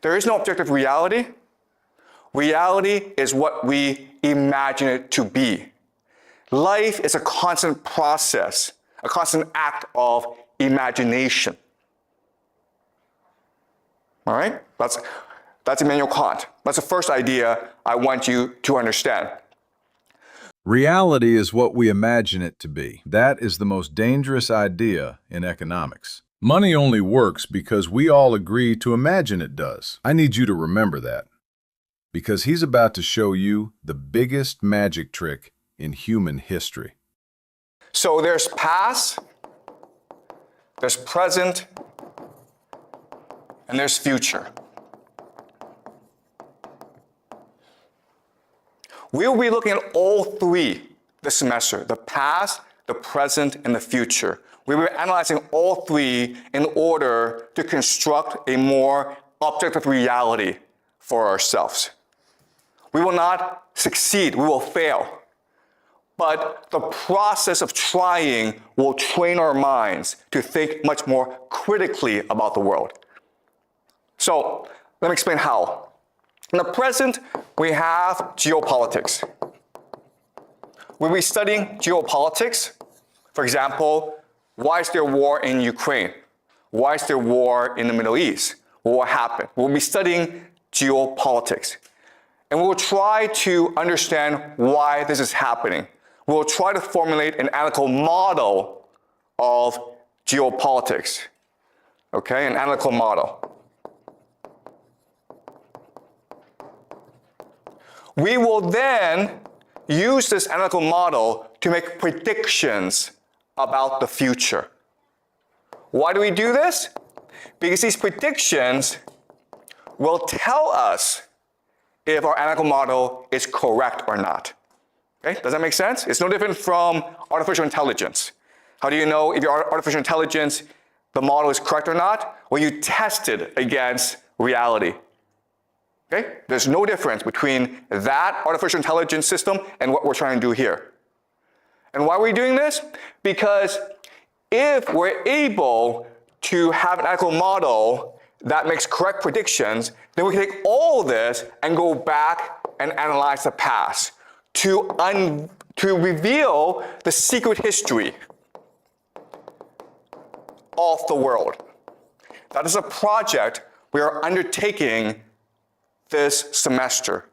There is no objective reality. Reality is what we imagine it to be. Life is a constant process, a constant act of imagination. All right? That's Immanuel Kant. That's the first idea I want you to understand. Reality is what we imagine it to be. That is the most dangerous idea in economics. Money only works because we all agree to imagine it does. I need you to remember that, because he's about to show you the biggest magic trick in human history. So there's past, there's present, and there's future. We'll be looking at all three this semester, the past, the present, and the future. We will be analyzing all three in order to construct a more objective reality for ourselves. We will not succeed, we will fail. But the process of trying will train our minds to think much more critically about the world. So let me explain how. In the present, we have geopolitics. We'll be studying geopolitics. For example, why is there war in Ukraine? Why is there war in the Middle East? What happened? We'll be studying geopolitics. And we'll try to understand why this is happening. We'll try to formulate an analytical model of geopolitics. Okay, an analytical model. We will then use this analytical model to make predictions about the future. Why do we do this? Because these predictions will tell us if our analytical model is correct or not. Okay, does that make sense? It's no different from artificial intelligence. How do you know if your artificial intelligence, the model is correct or not? Well, you test it against reality. Okay? There's no difference between that artificial intelligence system and what we're trying to do here. And why are we doing this? Because if we're able to have an analytical model that makes correct predictions, then we can take all this and go back and analyze the past to reveal the secret history of the world. That is a project we are undertaking this semester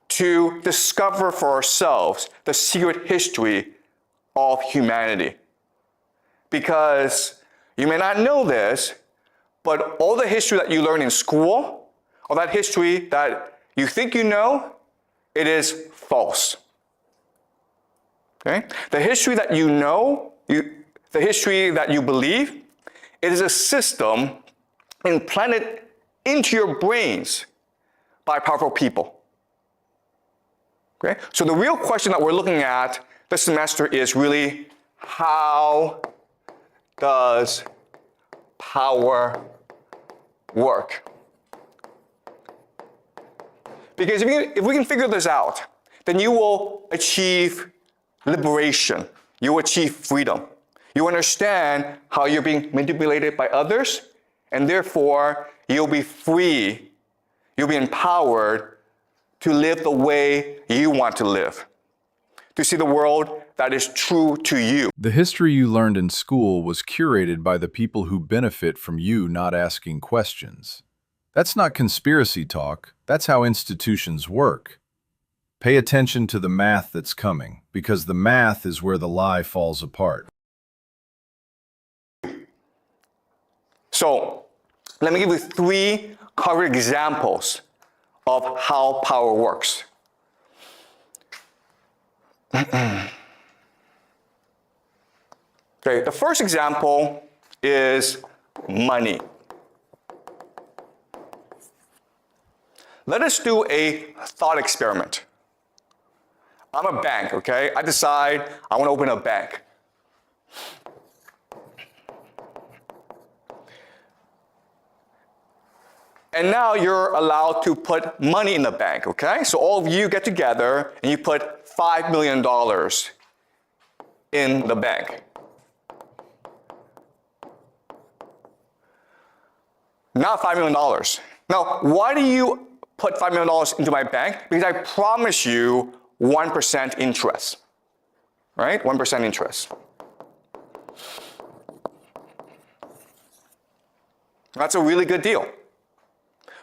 to discover for ourselves the secret history of humanity. Because you may not know this, but all the history that you learn in school, all that history that you think you know, it is false. Okay? The history that you know, the history that you believe, it is a system implanted into your brains by powerful people. Okay? So the real question that we're looking at this semester is really, how does power work? Because if we can figure this out, then you will achieve liberation. You will achieve freedom. You understand how you're being manipulated by others, and therefore you'll be free. You'll be empowered to live the way you want to live, to see the world that is true to you. The history you learned in school was curated by the people who benefit from you not asking questions. That's not conspiracy talk. That's how institutions work. Pay attention to the math that's coming, because the math is where the lie falls apart. So, let me give you 3 concrete examples of how power works. Okay, the first example is money. Let us do a thought experiment. I'm a bank, okay? I decide I want to open a bank. And now you're allowed to put money in the bank, okay? So all of you get together and you put $5 million in the bank. Not $5 million. Now, why do you put $5 million into my bank? Because I promise you 1% interest, right? 1% interest. That's a really good deal.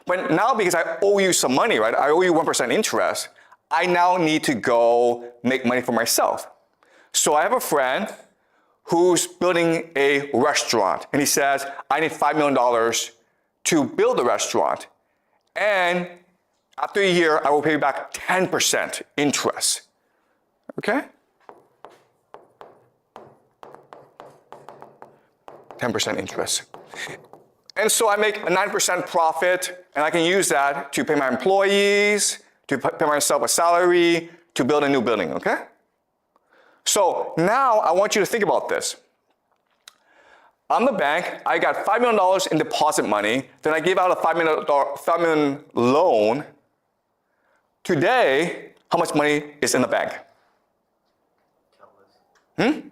But now, because I owe you some money, right? I owe you 1% interest. I now need to go make money for myself. So I have a friend who's building a restaurant, and he says, I need $5 million to build the restaurant. And after a year, I will pay you back 10% interest. Okay? 10% interest. And so I make a 9% profit, and I can use that to pay my employees, to pay myself a salary, to build a new building, okay? So now I want you to think about this. I'm the bank, I got $5 million in deposit money, then I gave out a $5 million loan. Today, how much money is in the bank? Countless.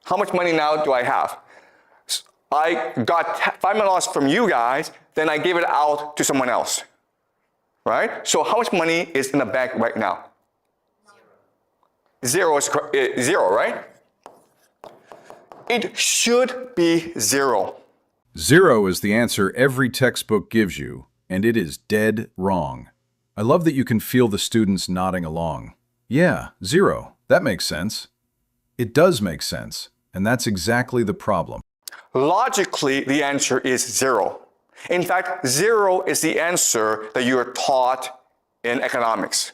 How much money now do I have? I got $5 million from you guys, then I gave it out to someone else, right? So how much money is in the bank right now? Zero is zero, right? It should be zero. 0 is the answer every textbook gives you, and it is dead wrong. I love that you can feel the students nodding along. Yeah, 0. That makes sense. It does make sense, and that's exactly the problem. Logically, the answer is zero. In fact, zero is the answer that you are taught in economics.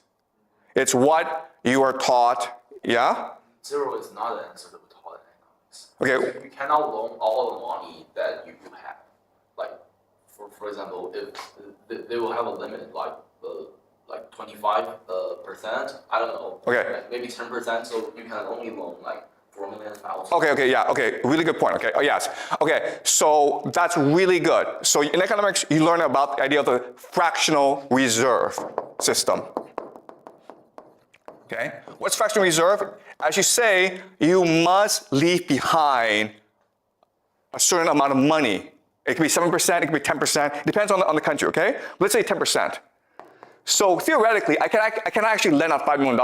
It's what you are taught, yeah? 0 is not the answer that we taught in economics. Okay. You cannot loan all the money that you have. Like, for example, if they will have a limit, like 25%, I don't know. Okay. Maybe 10%, so you can only loan like 4 million pounds. Okay, yeah, okay, really good point, okay, oh yes. Okay, so that's really good. So in economics, you learn about the idea of the fractional reserve system. Okay, what's fractional reserve? As you say, you must leave behind a certain amount of money. It could be 7%, it could be 10%, it depends on the country, okay? Let's say 10%. So theoretically, I can actually lend out $5 million.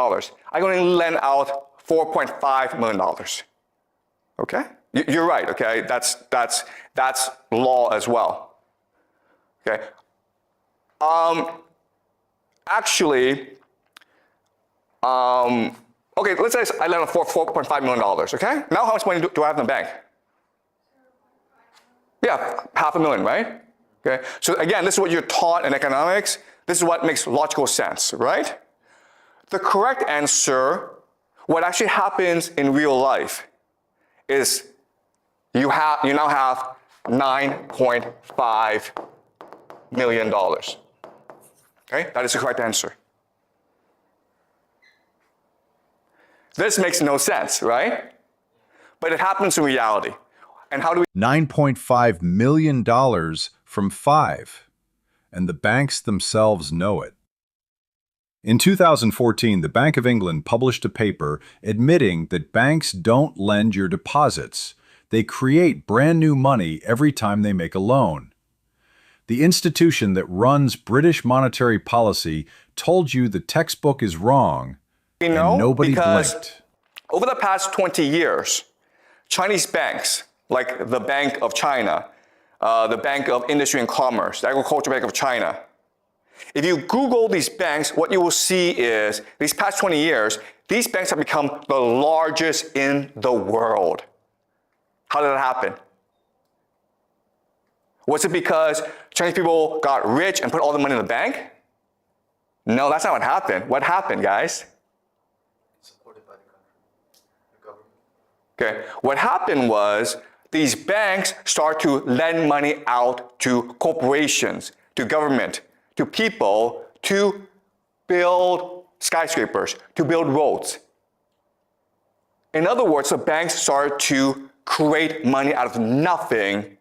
I can only lend out $4.5 million. Okay? You're right, okay? That's law as well. Okay? Actually, okay, let's say I lend out $4.5 million, okay? Now how much money do I have in the bank? Yeah, $500,000, right? Okay? So again, this is what you're taught in economics. This is what makes logical sense, right? The correct answer, what actually happens in real life, is you now have $9.5 million. Okay, that is the correct answer. This makes no sense, right? But it happens in reality. And how do we? $9.5 million from 5. And the banks themselves know it. In 2014, the Bank of England published a paper admitting that banks don't lend your deposits. They create brand new money every time they make a loan. The institution that runs British monetary policy told you the textbook is wrong, and nobody blinked. Over the past 20 years, Chinese banks, like the Bank of China, the Bank of Industry and Commerce, the Agricultural Bank of China. If you Google these banks, what you will see is, these past 20 years, these banks have become the largest in the world. How did that happen? Was it because Chinese people got rich and put all the money in the bank? No, that's not what happened. What happened, guys? Supported by the country, the government. Okay, what happened was these banks start to lend money out to corporations, to government, to people, to build skyscrapers, to build roads. In other words, the banks started to create money out of nothing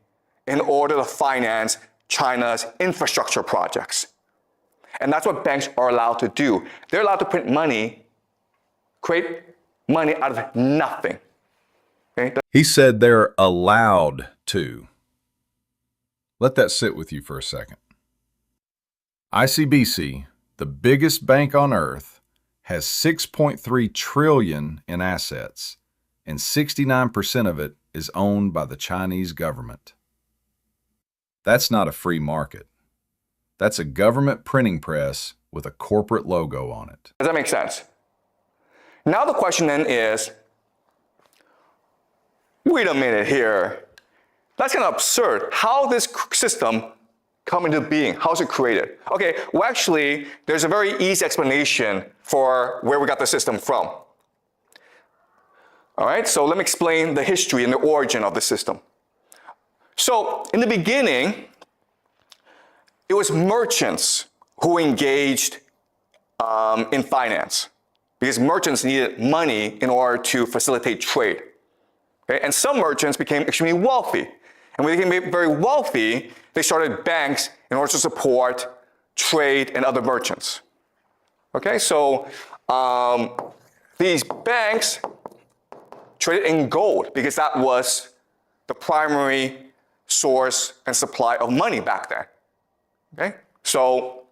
in order to finance China's infrastructure projects. And that's what banks are allowed to do. They're allowed to print money, create money out of nothing. Okay? He said they're allowed to. Let that sit with you for a second. ICBC, the biggest bank on earth, has $6.3 trillion in assets, and 69% of it is owned by the Chinese government. That's not a free market. That's a government printing press with a corporate logo on it. Does that make sense? Now the question then is, wait a minute here. That's kind of absurd. How this system come into being? How is it created? Okay, well actually, there's a very easy explanation for where we got the system from. All right, so let me explain the history and the origin of the system. So in the beginning, it was merchants who engaged in finance because merchants needed money in order to facilitate trade. Okay? And some merchants became extremely wealthy. And when they became very wealthy, they started banks in order to support trade and other merchants. Okay, so these banks traded in gold because that was the primary source and supply of money back then. Okay, so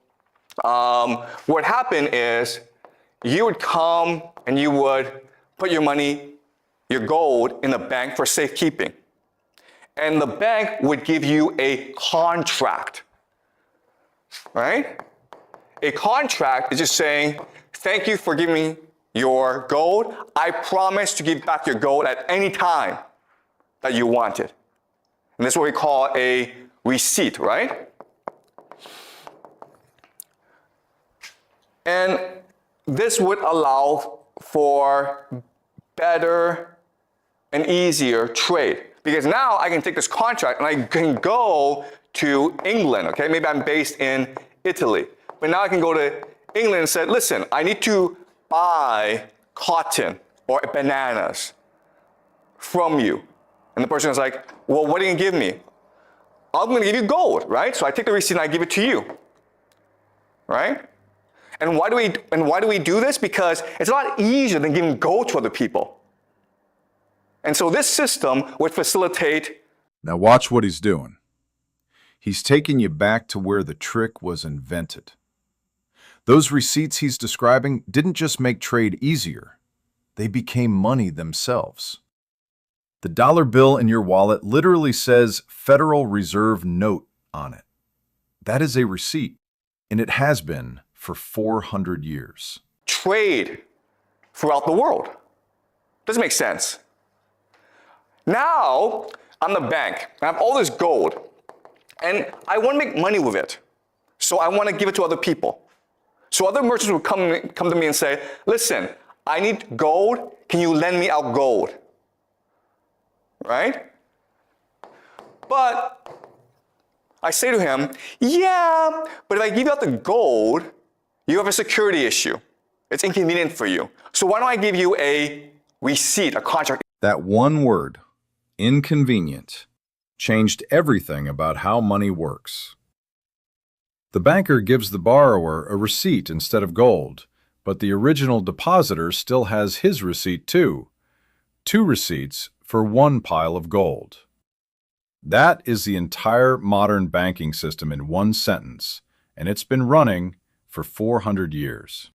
what happened is you would come and you would put your money, your gold, in a bank for safekeeping. And the bank would give you a contract, right? A contract is just saying, thank you for giving me your gold. I promise to give back your gold at any time that you want it. And this is what we call a receipt, right? And this would allow for better and easier trade. Because now I can take this contract and I can go to England, okay? Maybe I'm based in Italy. But now I can go to England and say, listen, I need to buy cotton or bananas from you. And the person is like, well, what are you gonna give me? I'm gonna give you gold, right? So I take the receipt and I give it to you, right? And why do we do this? Because it's a lot easier than giving gold to other people. And so this system would facilitate. Now watch what he's doing. He's taking you back to where the trick was invented. Those receipts he's describing didn't just make trade easier. They became money themselves. The dollar bill in your wallet literally says Federal Reserve Note on it. That is a receipt, and it has been for 400 years. Trade throughout the world. Doesn't make sense. Now, I'm the bank. I have all this gold, and I want to make money with it. So I want to give it to other people. So other merchants would come to me and say, listen, I need gold. Can you lend me out gold? Right? But I say to him, yeah, but if I give you out the gold, you have a security issue. It's inconvenient for you. So why don't I give you a receipt, a contract? That one word, inconvenient, changed everything about how money works. The banker gives the borrower a receipt instead of gold, but the original depositor still has his receipt too. 2 receipts for 1 pile of gold. That is the entire modern banking system in one sentence, and it's been running for 400 years.